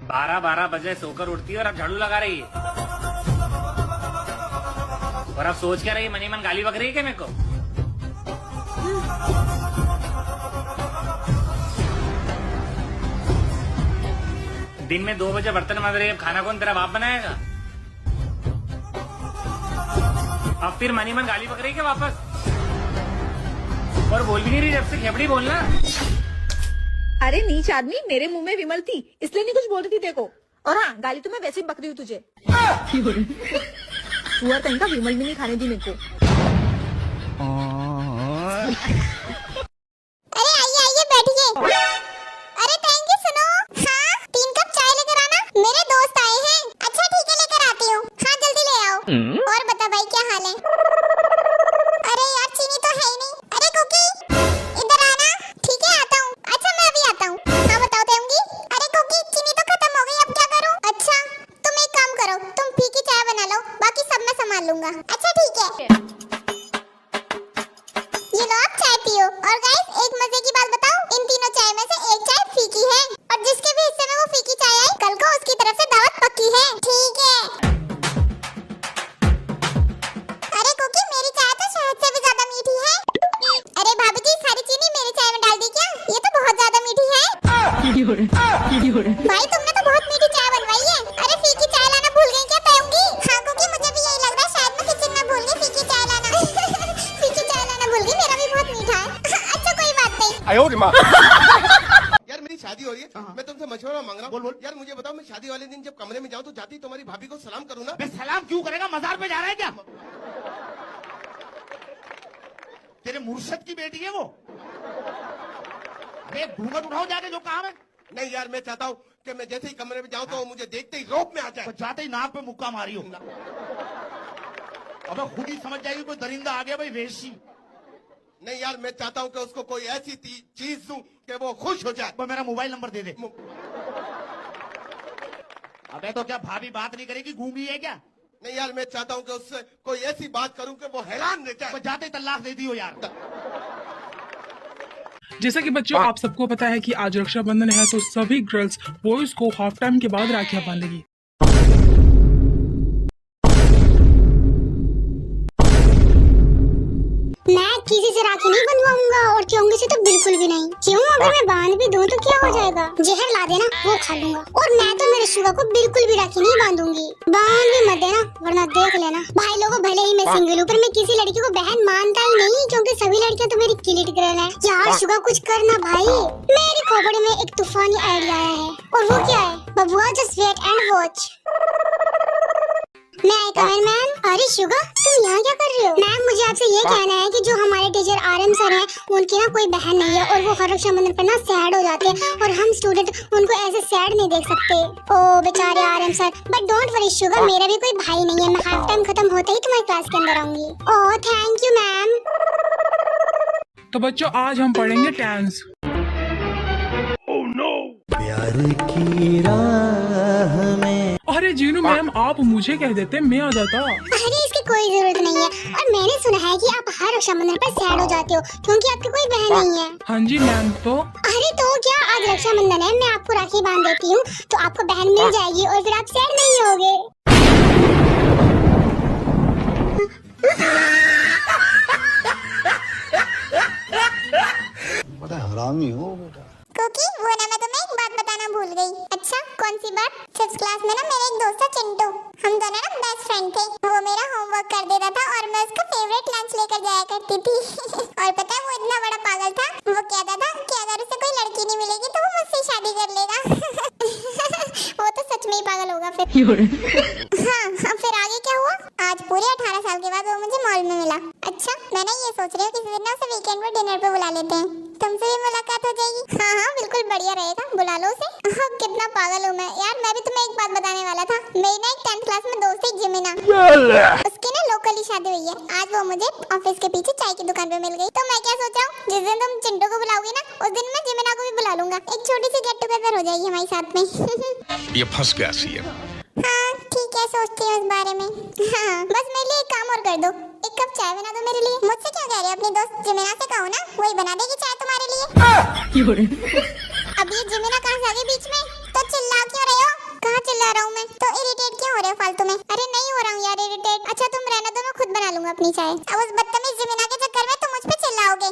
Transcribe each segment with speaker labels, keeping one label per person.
Speaker 1: 12 बजे सोकर उठती है और अब झाड़ू लगा रही है। और अब सोच क्या रही है, मनी मन गाली बक रही है क्या मेरे को? दिन में 2 बजे बर्तन मांज रही है, अब खाना कौन तेरा बाप बनाएगा? अब फिर मनी मन गाली बक रही है क्या वापस? और बोल भी नहीं रही जब से, खेपड़ी बोलना।
Speaker 2: अरे नीच आदमी, मेरे मुंह में विमल थी इसलिए नहीं कुछ बोल रही थी देखो। और हाँ, गाली तो मैं वैसे ही बक रही हूँ तुझे। हुआ कहीं का विमल भी नहीं खाने दी मेरे को।
Speaker 3: अरे आइए आइए बैठिए। अरे थैंक यू। सुनो, हाँ 3 कप चाय लेकर आना, मेरे दोस्त आए हैं। अच्छा ठीक है, लेकर आती हूँ। हाँ जल्दी ले आओ। और बता भाई क्या हाल है? अरे यार चीनी तो है ही नहीं। अरे कुकी इधर आना। ठीक है आता हूँ। अच्छा मैं अभी आता हूँ। हाँ बताओ देंगी। अरे कुकी चीनी तो खत्म हो गई, अब क्या करूँ? अच्छा तुम एक काम करो, तुम फीकी चाय बना लो, बाकी सब मैं संभाल लूंगा। अच्छा ठीक है, ये लो आप चाय पियो। और गाइस एक मजे की बात बताओ, इन तीनों चाय में से एक चाय फीकी है और जिसके भी हिस्से में वो फीकी चाय आई कल को उसकी तरफ से दावत पक्की है। ठीक है। अरे कुकी मेरी चाय तो शहद से भी ज्यादा मीठी है। अरे भाभी जी सारी चीनी मेरी चाय में डाल दी क्या? ये तो बहुत ज्यादा मीठी है। भाई तुमने तो बहुत मीठी चाय बनवाई है। अरे फीकी चाय लाना भूल गई क्या पेऊंगी? हाँ कुकी मुझे भी यही लग रहा है, शायद मैं किचन में भूल गई फीकी चाय लाना। फीकी चाय लाना भूल गई, मेरा भी बहुत मीठा है। अच्छा कोई बात नहीं।
Speaker 4: यार मेरी शादी हो रही है, मैं तुमसे मशवरा मांग रहा हूँ। बोल यार मुझे बताओ, मैं शादी वाले दिन जब कमरे में जाऊँ तो जाती तुम्हारी भाभी को सलाम करूँ ना?
Speaker 5: सलाम क्यों करेगा? मजार पे जा रहा है क्या? तेरे मुर्शद की बेटी है वो। अरे घूंघट उठाओ जाके, जो काम है।
Speaker 4: नहीं यार मैं चाहता हूँ कि मैं जैसे ही कमरे में जाऊँ तो वो मुझे देखते ही रोप में आ जाए।
Speaker 5: तो जाते ही नाक पे मुक्का मारी हो। अब खुद ही समझ जाएगी कोई दरिंदा आ गया भाई, वेशी।
Speaker 4: नहीं यार मैं चाहता हूँ कि उसको कोई ऐसी चीज दूं कि वो खुश हो जाए।
Speaker 5: वो मेरा मोबाइल नंबर दे दे। अबे तो क्या भाभी बात नहीं करेगी, गूंगी है क्या?
Speaker 4: नहीं यार मैं चाहता हूँ कि उससे कोई ऐसी बात करूँ कि वो हैरान रह जाए।
Speaker 5: तो जाते ही तलाक दे दियो यार।
Speaker 6: जैसा कि बच्चों आप सबको पता है कि आज रक्षाबंधन है, तो सभी गर्ल्स बॉयज को हाफ टाइम के बाद राखियां बांधेगी।
Speaker 3: मैं किसी से राखी नहीं बंधवाऊंगा और चोंगे से तो बिल्कुल भी नहीं। क्यों? अगर मैं बांध भी दूं तो क्या हो जाएगा? जहर ला देना वो खा लूंगा। और मैं तो मेरे शुगा को बिल्कुल भी राखी नहीं बांधूंगी। बांध भी मत देना वरना देख लेना। भाई लोगों भले ही मैं सिंगल हूँ पर मैं किसी लड़की को बहन मानता ही नहीं, क्योंकि सभी लड़कियां तो मेरी किलिट गर्ल है। यार शुगा कुछ करना भाई। मेरी खोपड़ी में एक तूफानी आइडिया आया है। और वो क्या है? बबुआ just wait and watch. Ma'am. अरे शुगा तुम यहाँ क्या कर रही हो? मैम मुझे आपसे ये कहना है कि जो हमारे टीचर RM सर हैं उनकी ना कोई बहन नहीं है और वो हर रक्षाबंधन पर ना सैड हो जाते हैं और हम स्टूडेंट उनको ऐसे सैड नहीं देख सकते। ओ बेचारे RM sir. But don't worry Suga, मेरा भी कोई भाई नहीं है। मैं हाफ टाइम खत्म होते ही तुम्हारी क्लास के अंदर आऊंगी। Oh thank you ma'am.
Speaker 6: तो बच्चों आज हम पढ़ेंगे टेंस।
Speaker 7: प्यार की राह में।
Speaker 6: अरे जीनू मैम आप मुझे कह देते, मैं आ जाता।
Speaker 3: अरे इसकी कोई जरूरत नहीं है। और मैंने सुना है कि आप हर रक्षाबंधन पर सैड हो जाते हो क्योंकि आपकी कोई बहन नहीं है।
Speaker 6: हाँ जी मैम। तो
Speaker 3: अरे तो क्या, आज रक्षाबंधन है, मैं आपको राखी बांध देती हूँ तो आपको बहन मिल जाएगी और फिर आप सैड नहीं होगे।
Speaker 7: बड़ा हरामी हो बेटा।
Speaker 3: क्योंकि वो ना मैं तुम्हें एक बात बताना भूल गई। अच्छा कौन सी बात? 5th क्लास में ना मेरा एक दोस्त था चिंटू, हम दोनों ना बेस्ट फ्रेंड थे। वो मेरा होमवर्क कर देता था और मैं उसका फेवरेट लंच लेकर जाया करती थी। और पता है वो इतना बड़ा पागल था, वो कहता था कि अगर उसे कोई लड़की नहीं मिलेगी तो वो मुझसे शादी कर लेगा। वो तो सच में ही पागल होगा फिर। हाँ फिर आगे क्या हुआ? आज पूरे 18 साल के बाद वो मुझे मॉल में मिला। अच्छा मैं ना ये सोच रही हूँ किसी दिन ना उसे वीकेंड पर डिनर पे बुला लेते हैं, तुमसे भी मुलाकात हो जाएगी। हाँ बिल्कुल बढ़िया रहेगा, बुला लो उसे। कितना पागल हूँ मैं यार। मैं भी तुम्हें एक बात बताने वाला था। मेरी ना एक 10th क्लास में दोस्त है जिमिना, उसकी ना लोकली शादी हुई है। आज वो मुझे ऑफिस के पीछे चाय की दुकान पे मिल गई। तो मैं क्या सोचा हूँ, जिस दिन तुम चिंटू को बुलाओगी ना उस दिन मैं जिमिना को भी बुला लूंगा। एक छोटी सी गेट टुगेदर हो जाएगी हमारे साथ में।
Speaker 8: ये फंस गया सीएम।
Speaker 3: हाँ ठीक है, सोचती हूँ इस बारे में। हाँ बस मेरे लिए एक काम और कर दो, एक कप चाय बना दो मेरे लिए। मुझसे क्या कह रहे हो? अपनी दोस्त जिमिना से कहो ना, वही बना देगी चाय तुम्हारे लिए। अब ये जिमिना कहाँ से आ गई बीच में? तो चिल्ला क्यों रहे हो? रहे हो फालतू में? अरे नहीं हो रहा हूँ यार इरिटेट। अच्छा तुम रहने दो, मैं खुद बना लूंगा अपनी चाय। अब उस बदतमीज जिमिना के चक्कर में तुम मुझ पे चिल्लाओगे।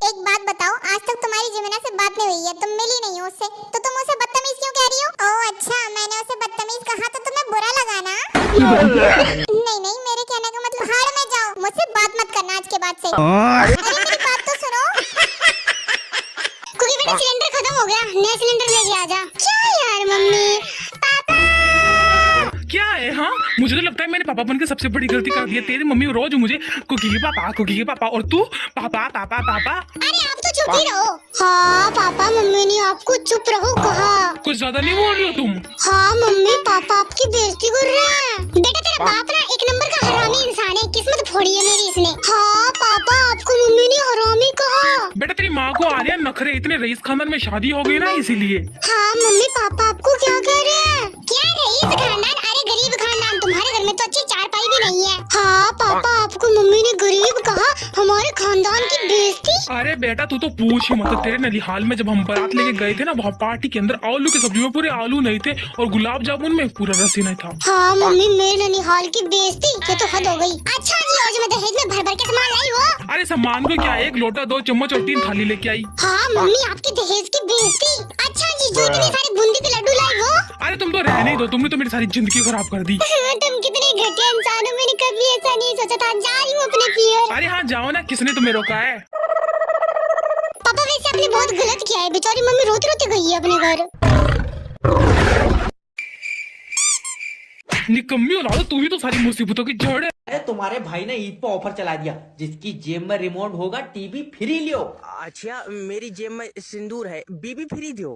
Speaker 3: एक बात बताओ, आज तक तुम्हारी जिमिना से बात नहीं हुई है, तुम मिली नहीं हो उससे, तो तुम उसे बदतमीज क्यों कह रही हो? ओह अच्छा, मैंने उसे बदतमीज कहा तो तुम्हें बुरा लगा ना? नहीं नहीं, मेरे कहने का मतलब हाड़ में जाओ, मुझसे बात मत करना आज के बाद से। अरे मेरी बात तो सुनो। क्योंकि मेरा सिलेंडर खत्म हो गया, नया सिलेंडर लेके आ जा। क्या यार मम्मी पापा।
Speaker 6: क्या है? हाँ, मुझे तो लगता है मैंने पापा बन के सबसे बड़ी गलती कर दी है। तेरी मम्मी रोज मुझे कुकी के पापा और तू पापा पापा पापा।
Speaker 3: अरे आप तो चुप ही रहो। हाँ पापा, मम्मी ने आपको चुप रहो कहा।
Speaker 6: कुछ ज्यादा नहीं बोल रही हो तुम?
Speaker 3: हाँ मम्मी, पापा आपकी बेइज्जती कर रहे हैं। बेटा तेरा बाप ना एक नंबर का हरामी इंसान है, किस्मत फोड़ी है मेरी इसने। हाँ पापा, आपको मम्मी ने हरामी कहा।
Speaker 6: बेटा तेरी माँ को आ रहे हैं नखरे, इतने रईस खानदान में शादी हो गई ना इसीलिए।
Speaker 3: हाँ मम्मी, पापा आपको क्या कह रहे हैं? क्या रईस खानदान? अरे गरीब खानदान, तुम्हारे घर में तो अच्छी चारपाई भी नहीं है। हाँ पापा, आपको मम्मी ने गरीब कहा, हमारे खानदान की बेइज्जती।
Speaker 6: अरे बेटा तू तो पूछ ही मत। तेरे नलिहाल में जब हम बारात लेके गए थे ना, वहाँ पार्टी के अंदर आलू की सब्जी में पूरे आलू नहीं थे और गुलाब जामुन में पूरा रस ही नहीं था।
Speaker 3: हाँ मम्मी, मेरे ननिहाल की बेइज्जती, ये तो हद हो गई। अच्छा जी, आज मैं दहेज में भर भर के सामान लाई हो।
Speaker 6: अरे सामान को क्या, एक लोटा 2 चम्मच और 3 थाली लेके आई।
Speaker 3: हाँ मम्मी, आपकी दहेज की बेइज्जती। अच्छा जी, जो इतने सारे बूंदी के लड्डू लाई हो।
Speaker 6: अरे तुम तो रहने ही दो, तुमने तो मेरी सारी जिंदगी खराब कर दी।
Speaker 3: तुम कितने घटिया इंसान हो, मैंने कभी ऐसा नहीं सोचा था। जा रही हूँ अपने पियर।
Speaker 6: अरे हाँ जाओ ना, किसने तुम्हें रोका है?
Speaker 3: पापा वैसे आपने बहुत गलत किया है, बेचारी मम्मी रोते रोते गई है अपने घर।
Speaker 6: निकम्मी औलाद, तू ही तो सारी मुसीबतों की जड़ है।
Speaker 9: अरे तुम्हारे भाई ने ईद पर ऑफर चला दिया, जिसकी जेब में रिमोट होगा टीवी फ्री लियो।
Speaker 10: अच्छा, मेरी जेब में सिंदूर है, बीबी फ्री दो।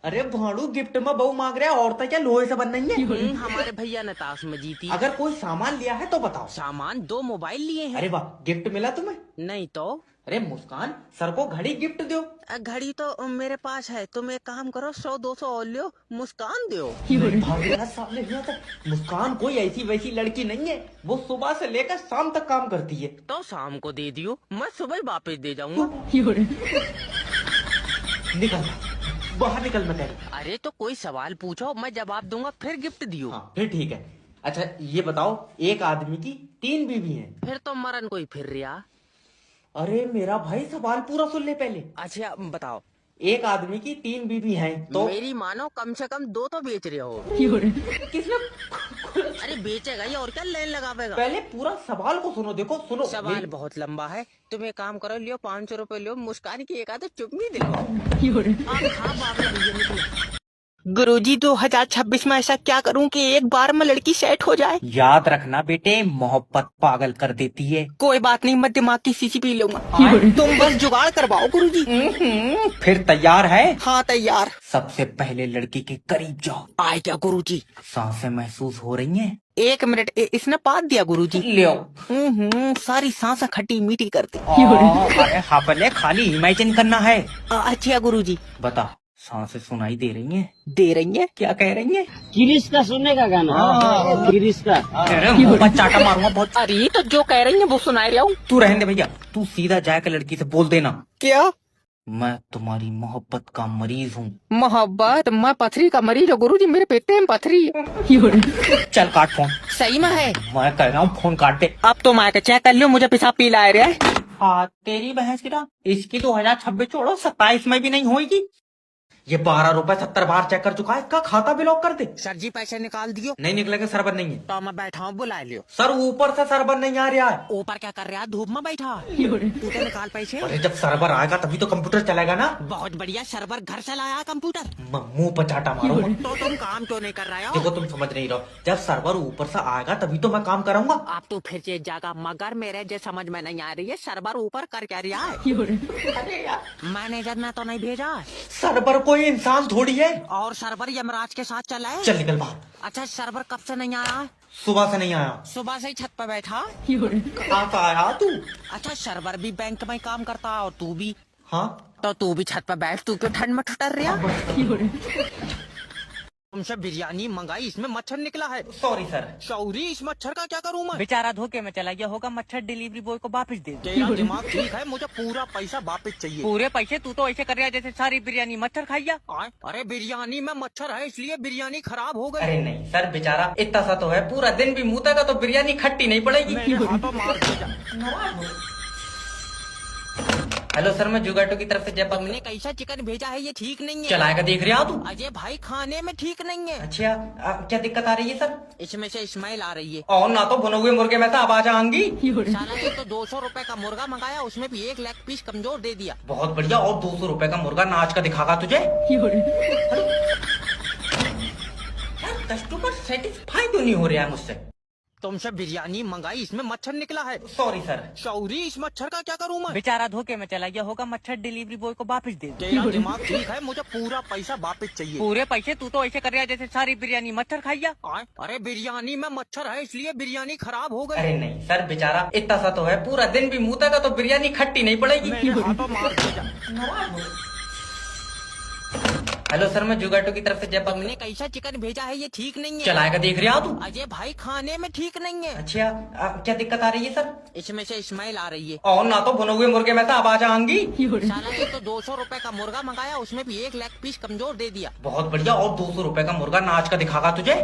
Speaker 9: अरे भाड़ू गिफ्ट में बहू मांग रहा है, औरतें क्या लोहे से बन रही है?
Speaker 10: हमारे भैया ने ताश में जीती।
Speaker 9: अगर कोई सामान लिया है तो बताओ।
Speaker 10: सामान 2 मोबाइल लिए हैं।
Speaker 9: अरे वाह, गिफ्ट मिला तुम्हें?
Speaker 10: नहीं तो।
Speaker 9: अरे मुस्कान, सर को घड़ी गिफ्ट दो।
Speaker 10: घड़ी तो मेरे पास है, तुम एक काम करो 100-200 और लियो, मुस्कान दो।
Speaker 9: सामने हुआ था। मुस्कान कोई ऐसी वैसी लड़की नहीं है, वो सुबह से लेकर शाम तक काम करती है।
Speaker 10: तो शाम को दे दियो, मैं सुबह वापस दे जाऊंगा।
Speaker 9: निकल बाहर, निकल मैं कह रही।
Speaker 10: अरे तो कोई सवाल पूछो, मैं जवाब दूंगा, फिर गिफ्ट दियो।
Speaker 9: हाँ फिर ठीक है। अच्छा ये बताओ, एक आदमी की 3 बीवी हैं।
Speaker 10: फिर तो मरन कोई फिर रिया।
Speaker 9: अरे मेरा भाई सवाल पूरा सुन ले पहले।
Speaker 10: अच्छा बताओ।
Speaker 9: एक आदमी की 3 बीवी हैं तो
Speaker 10: मेरी मानो कम से कम 2 तो बेच रहे हो।
Speaker 9: किसने?
Speaker 10: अरे बेचेगा ही और क्या, लाइन लगावेगा।
Speaker 9: पहले पूरा सवाल को सुनो। देखो सुनो,
Speaker 10: सवाल बहुत लंबा है, तुम एक काम करो, लियो 500 रुपए लियो, मुस्कान की एक आधा चुपनी दे। गुरुजी 2026 में ऐसा क्या करूं कि एक बार में लड़की सेट हो जाए?
Speaker 9: याद रखना बेटे, मोहब्बत पागल कर देती है।
Speaker 10: कोई बात नहीं, मैं दिमाग की शीशी पी लूंगा। तुम बस जुगाड़ करवाओ गुरुजी।
Speaker 9: फिर तैयार है?
Speaker 10: हाँ तैयार।
Speaker 9: सबसे पहले लड़की के करीब जाओ।
Speaker 10: आए क्या गुरुजी?
Speaker 9: सांसें महसूस हो रही हैं?
Speaker 10: 1 मिनट, इसने पाद दिया गुरुजी।
Speaker 9: लियो।
Speaker 10: सारी सांसें खट्टी मीठी करती।
Speaker 9: अरे हाँ, पहले खाली इमेजिन करना है।
Speaker 10: अच्छा गुरुजी।
Speaker 9: बता, सांसें सुनाई दे रही हैं?
Speaker 10: दे रही है।
Speaker 9: क्या कह रही हैं?
Speaker 10: किरिस का सुनने का गाना। किरिस का।
Speaker 9: अरे मुंह पर चाटा मारूंगा बहुत।
Speaker 10: अरे तो जो कह रही है वो सुना रहा हूँ।
Speaker 9: तू रहने दे भैया, तू सीधा जाकर लड़की से बोल देना।
Speaker 10: क्या?
Speaker 9: मैं तुम्हारी मोहब्बत का मरीज हूँ।
Speaker 10: मोहब्बत? मैं पथरी का मरीज हूँ गुरुजी, मेरे पेट में पथरी है।
Speaker 9: चल काट फोन।
Speaker 10: सही में है?
Speaker 9: मैं कह रहा हूँ फोन काट दे।
Speaker 10: अब तो मैं चेक कर लियो, मुझे पेशाब पी ला रहा है।
Speaker 9: हाँ तेरी बहस की ना, इसकी 2026 छोड़ो, 27 में भी नहीं होगी। ये 12 रुपए 70 बार चेक कर चुका है, इसका खाता ब्लॉक कर दे।
Speaker 10: सर जी पैसे निकाल दियो।
Speaker 9: नहीं निकलेगा, सर्वर नहीं है।
Speaker 10: तो मैं बैठा हूँ, बुला लियो।
Speaker 9: सर ऊपर से सर्वर नहीं आ रहा है।
Speaker 10: ऊपर क्या कर रहा है, धूप में बैठा? तू तो निकाल पैसे।
Speaker 9: अरे जब सर्वर आएगा तभी तो कंप्यूटर चलेगा ना।
Speaker 10: बहुत बढ़िया, सर्वर घर से लाया कंप्यूटर।
Speaker 9: मुंह पर चाटा मारो।
Speaker 10: तो तुम काम क्यों नहीं कर रहे हो?
Speaker 9: देखो तुम समझ नहीं रहो, जब सर्वर ऊपर से आएगा तभी तो मैं काम करूंगा।
Speaker 10: आप तो फिर से जागा, मगर मेरे जो समझ में नहीं आ रही है, सर्वर ऊपर कर क्या रहा है?
Speaker 9: अरे यार,
Speaker 10: मैनेजर ने तो नहीं भेजा?
Speaker 9: सर्वर कोई इंसान थोड़ी है।
Speaker 10: और सर्वर यमराज के साथ चला है।
Speaker 9: चल निकल बाहर।
Speaker 10: अच्छा सर्वर कब से नहीं आया?
Speaker 9: सुबह से नहीं आया।
Speaker 10: सुबह से ही छत पर बैठा।
Speaker 9: आता आया तू?
Speaker 10: अच्छा सर्वर भी बैंक में काम करता है और तू भी?
Speaker 9: हाँ।
Speaker 10: तो तू भी छत पर बैठ, तू क्यों ठंड में ठुटर रहा? तुमसे बिरयानी मंगाई, इसमें मच्छर निकला है।
Speaker 9: Sorry sir.
Speaker 10: सॉरी, इस मच्छर का क्या करूँ मैं?
Speaker 1: बेचारा धोखे में चला गया होगा, मच्छर डिलीवरी बॉय को वापस दे दो।
Speaker 10: तेरा दिमाग ठीक है, मुझे पूरा पैसा वापस चाहिए।
Speaker 1: पूरे पैसे? तू तो ऐसे कर रहा है जैसे सारी बिरयानी मच्छर खाइया।
Speaker 10: अरे बिरयानी में मच्छर है इसलिए बिरयानी खराब हो गई।
Speaker 9: अरे नहीं सर, बेचारा इतना सा तो है, पूरा दिन भी मुँह तो बिरयानी खट्टी नहीं पड़ेगी।
Speaker 10: मार दिया।
Speaker 9: हेलो सर, मैं जुगाटो की तरफ से जयपुर
Speaker 10: तुमने कैसा चिकन भेजा है, ये ठीक नहीं है।
Speaker 9: चलाएगा देख रहे हो तू?
Speaker 10: अजय भाई, खाने में ठीक नहीं है।
Speaker 9: अच्छा, क्या दिक्कत आ रही है सर?
Speaker 10: इसमें से स्मेल आ रही है।
Speaker 9: और ना तो भुने हुए मुर्गे में से आवाज आएंगी।
Speaker 10: साला ये तो 200 रुपए का मुर्गा मंगाया, उसमें भी 1 लेग पीस कमजोर दे दिया।
Speaker 9: बहुत बढ़िया, और 200 रुपए का मुर्गा नाच का दिखागा तुझे। कस्टमर सेटिस्फाई तो नहीं हो रहा है मुझसे।
Speaker 10: तुमसे बिरयानी मंगाई, इसमें मच्छर निकला है।
Speaker 9: Sorry sir.
Speaker 10: सॉरी, इस मच्छर का क्या करूँ मैं?
Speaker 1: बेचारा धोखे में चला गया होगा, मच्छर डिलीवरी बॉय को वापस दे दो।
Speaker 10: तेरा दिमाग ठीक है, मुझे पूरा पैसा वापस चाहिए।
Speaker 1: पूरे पैसे? तू तो ऐसे कर रहा है जैसे सारी बिरयानी मच्छर खाइया।
Speaker 10: अरे बिरयानी में मच्छर है इसलिए बिरयानी खराब हो गई।
Speaker 9: अरे नहीं सर, बेचारा इतना सा तो है, पूरा दिन भी मुँह तो बिरयानी खट्टी नहीं पड़ेगी।
Speaker 10: मार दिया।
Speaker 9: हेलो सर, मैं जुगाटो की तरफ से जयपुर।
Speaker 10: तुमने कैसा चिकन भेजा है, ये ठीक नहीं है।
Speaker 9: चलाएगा देख रहे हो तू?
Speaker 10: अजय भाई, खाने में ठीक नहीं है।
Speaker 9: अच्छा, क्या दिक्कत आ रही है सर?
Speaker 10: इसमें से स्मेल आ रही है।
Speaker 9: और ना तो भुने हुए मुर्गे में से आवाज आएंगी।
Speaker 10: साला ये तो 200 रुपए का मुर्गा मंगाया, उसमें भी 1 लेग पीस कमजोर दे दिया।
Speaker 9: बहुत बढ़िया, और 200 रुपए का मुर्गा नाच का दिखागा तुझे।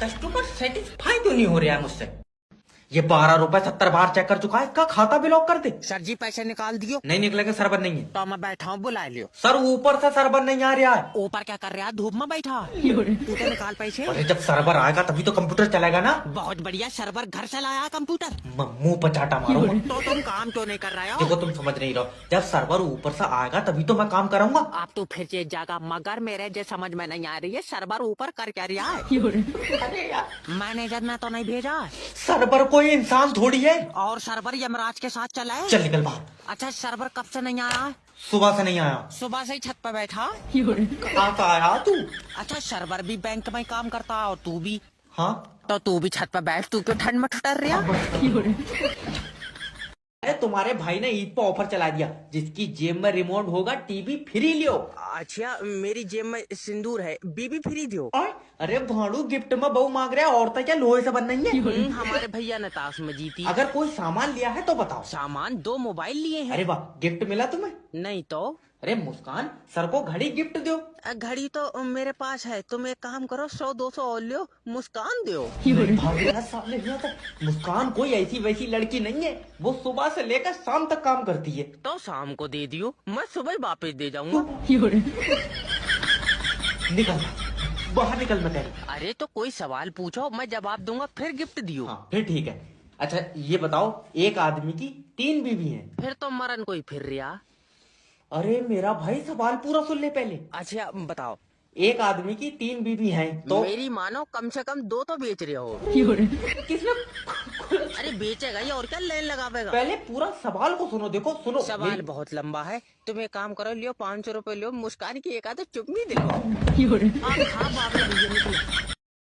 Speaker 9: कस्टमर सेटिस्फाई तो नहीं हो रहा है मुझसे। ये 12 रुपए 70 बार चेक कर चुका है, इसका खाता भी लॉक कर दे।
Speaker 10: सर जी, पैसे निकाल दियो।
Speaker 9: नहीं निकलेगा, सर्वर नहीं है।
Speaker 10: तो मैं बैठा हूँ, बुला लियो।
Speaker 9: सर ऊपर से सर्वर नहीं आ रहा है।
Speaker 10: ऊपर क्या कर रहा है, धूप में बैठा। तू तो निकाल पैसे।
Speaker 9: अरे जब सर्वर आएगा तभी तो कंप्यूटर चलेगा ना।
Speaker 10: बहुत बढ़िया, सर्वर घर से लाया कंप्यूटर।
Speaker 9: मुंह पर चाटा मारो।
Speaker 10: तो तुम काम क्यों नहीं कर रहे हो?
Speaker 9: देखो तुम समझ नहीं रहो, जब सर्वर ऊपर से आएगा तभी तो मैं काम करूंगा।
Speaker 10: आप तो फिर ये जागा, मगर मेरे जो समझ में नहीं आ रही है, सर्वर ऊपर कर क्या रहा है?
Speaker 9: अरे यार,
Speaker 10: मैनेजर ने तो नहीं भेजा।
Speaker 9: सर्वर कोई इंसान थोड़ी है।
Speaker 10: और सर्वर यमराज के साथ चला है।
Speaker 9: चल निकल बाहर।
Speaker 10: अच्छा, सर्वर कब से नहीं आया?
Speaker 9: सुबह से नहीं आया।
Speaker 10: सुबह से ही छत पर बैठा।
Speaker 9: कहाँ से आया तू?
Speaker 10: अच्छा, सर्वर भी बैंक में काम करता है और तू भी।
Speaker 9: हाँ,
Speaker 10: तो तू भी छत पर बैठ, तू क्यों ठंड में ठुटर रहा?
Speaker 9: अरे तुम्हारे भाई ने ईद पर ऑफर चला दिया, जिसकी जेब में रिमोट होगा टीवी फ्री लियो।
Speaker 10: अच्छा, मेरी जेब में सिंदूर है, बीबी फ्री दो।
Speaker 9: अरे भाड़ू गिफ्ट में बहू मांग रहा है, औरतें क्या लोहे से बन रही है?
Speaker 10: हमारे भैया ने ताश में जीती।
Speaker 9: अगर कोई सामान लिया है तो बताओ।
Speaker 10: सामान 2 मोबाइल लिए हैं।
Speaker 9: अरे वाह, गिफ्ट मिला तुम्हें?
Speaker 10: नहीं तो।
Speaker 9: अरे मुस्कान, सर को घड़ी गिफ्ट दो।
Speaker 10: घड़ी तो मेरे पास है, तुम एक काम करो, 100-200 और लियो, मुस्कान दो।
Speaker 9: सामने हुआ था। मुस्कान कोई ऐसी वैसी लड़की नहीं है, वो सुबह से लेकर शाम तक काम करती है।
Speaker 10: तो शाम को दे दियो, मैं सुबह वापस दे जाऊंगा।
Speaker 9: निकल बाहर, निकल मैं कह।
Speaker 10: अरे तो कोई सवाल पूछो, मैं जवाब दूंगा, फिर गिफ्ट दियो।
Speaker 9: हाँ, फिर ठीक है। अच्छा ये बताओ, एक आदमी की 3 बीवी हैं।
Speaker 10: फिर तो मरन कोई फिर रहा।
Speaker 9: अरे मेरा भाई, सवाल पूरा सुन ले पहले।
Speaker 10: अच्छा बताओ।
Speaker 9: एक आदमी की 3 बीवी हैं तो
Speaker 10: मेरी मानो कम से कम 2 तो बेच रहे हो।
Speaker 9: किसने?
Speaker 10: अरे बेचेगा ही, और क्या लाइन लगावेगा?
Speaker 9: पहले पूरा सवाल को सुनो। देखो सुनो,
Speaker 10: सवाल बहुत लंबा है, तुम एक काम करो, लियो 500 रुपए लियो, मुस्कान की एक आध चुप्पी दिलो। हाँ, बाबा भैया निकलो।